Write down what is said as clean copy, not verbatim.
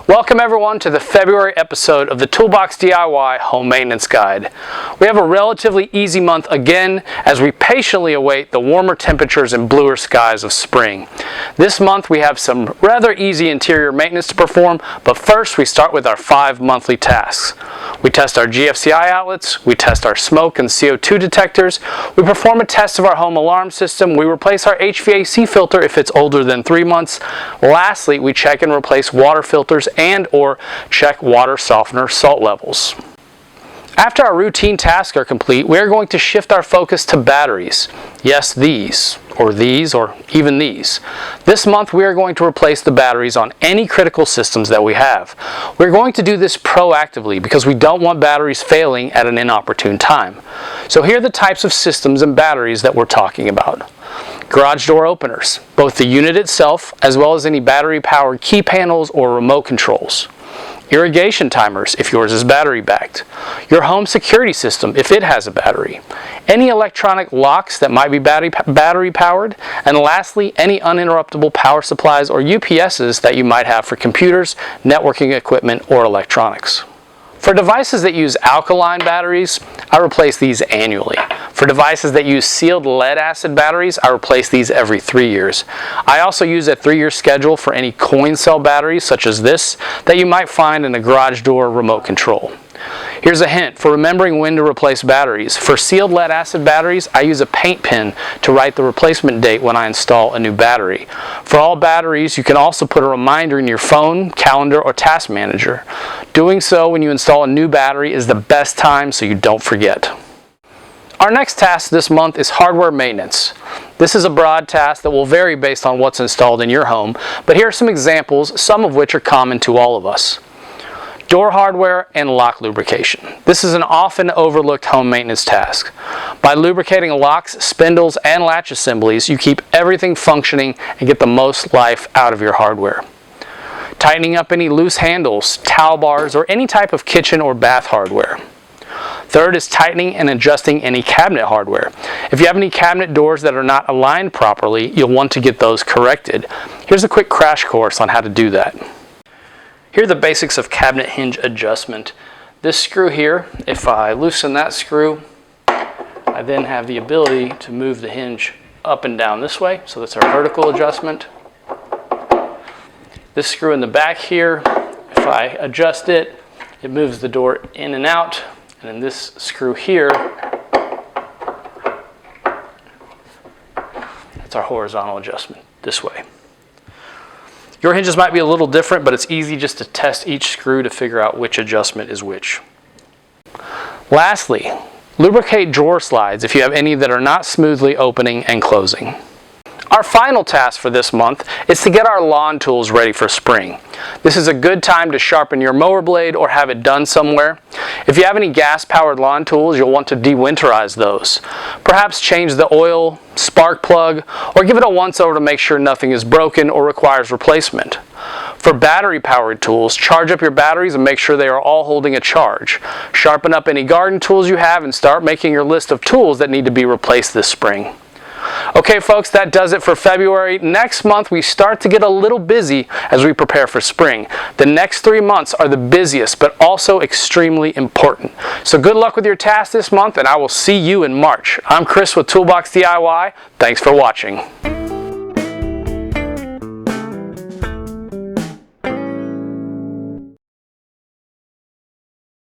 Welcome everyone to the February episode of the Toolbox DIY Home Maintenance Guide. We have a relatively easy month again as we patiently await the warmer temperatures and bluer skies of spring. This month we have some rather easy interior maintenance to perform, but first we start with our 5 monthly tasks. We test our GFCI outlets, we test our smoke and CO2 detectors, we perform a test of our home alarm system, we replace our HVAC filter if it's older than 3 months. Lastly, we check and replace water filters and/or check water softener salt levels. After our routine tasks are complete, we are going to shift our focus to batteries. Yes, these, or even these. This month we are going to replace the batteries on any critical systems that we have. We're going to do this proactively because we don't want batteries failing at an inopportune time. So here are the types of systems and batteries that we're talking about. Garage door openers, both the unit itself as well as any battery-powered key panels or remote controls. Irrigation timers if yours is battery backed. Your home security system if it has a battery. Any electronic locks that might be battery powered. And lastly, any uninterruptible power supplies or UPSs that you might have for computers, networking equipment, or electronics. For devices that use alkaline batteries, I replace these annually. For devices that use sealed lead-acid batteries, I replace these every 3 years. I also use a 3-year schedule for any coin cell batteries, such as this, that you might find in a garage door remote control. Here's a hint for remembering when to replace batteries. For sealed lead-acid batteries, I use a paint pen to write the replacement date when I install a new battery. For all batteries, you can also put a reminder in your phone, calendar, or task manager. Doing so when you install a new battery is the best time so you don't forget. Our next task this month is hardware maintenance. This is a broad task that will vary based on what's installed in your home, but here are some examples, some of which are common to all of us. Door hardware and lock lubrication. This is an often overlooked home maintenance task. By lubricating locks, spindles, and latch assemblies, you keep everything functioning and get the most life out of your hardware. Tightening up any loose handles, towel bars, or any type of kitchen or bath hardware. Third is tightening and adjusting any cabinet hardware. If you have any cabinet doors that are not aligned properly, you'll want to get those corrected. Here's a quick crash course on how to do that. Here are the basics of cabinet hinge adjustment. This screw here, if I loosen that screw, I then have the ability to move the hinge up and down this way. So that's our vertical adjustment. This screw in the back here, if I adjust it, it moves the door in and out. And then this screw here, that's our horizontal adjustment this way. Your hinges might be a little different, but it's easy just to test each screw to figure out which adjustment is which. Lastly, lubricate drawer slides if you have any that are not smoothly opening and closing. Our final task for this month is to get our lawn tools ready for spring. This is a good time to sharpen your mower blade or have it done somewhere. If you have any gas-powered lawn tools, you'll want to dewinterize those. Perhaps change the oil, spark plug, or give it a once-over to make sure nothing is broken or requires replacement. For battery-powered tools, charge up your batteries and make sure they are all holding a charge. Sharpen up any garden tools you have and start making your list of tools that need to be replaced this spring. Okay folks, that does it for February. Next month we start to get a little busy as we prepare for spring. The next 3 months are the busiest but also extremely important. So good luck with your tasks this month and I will see you in March. I'm Chris with Toolbox DIY. Thanks for watching.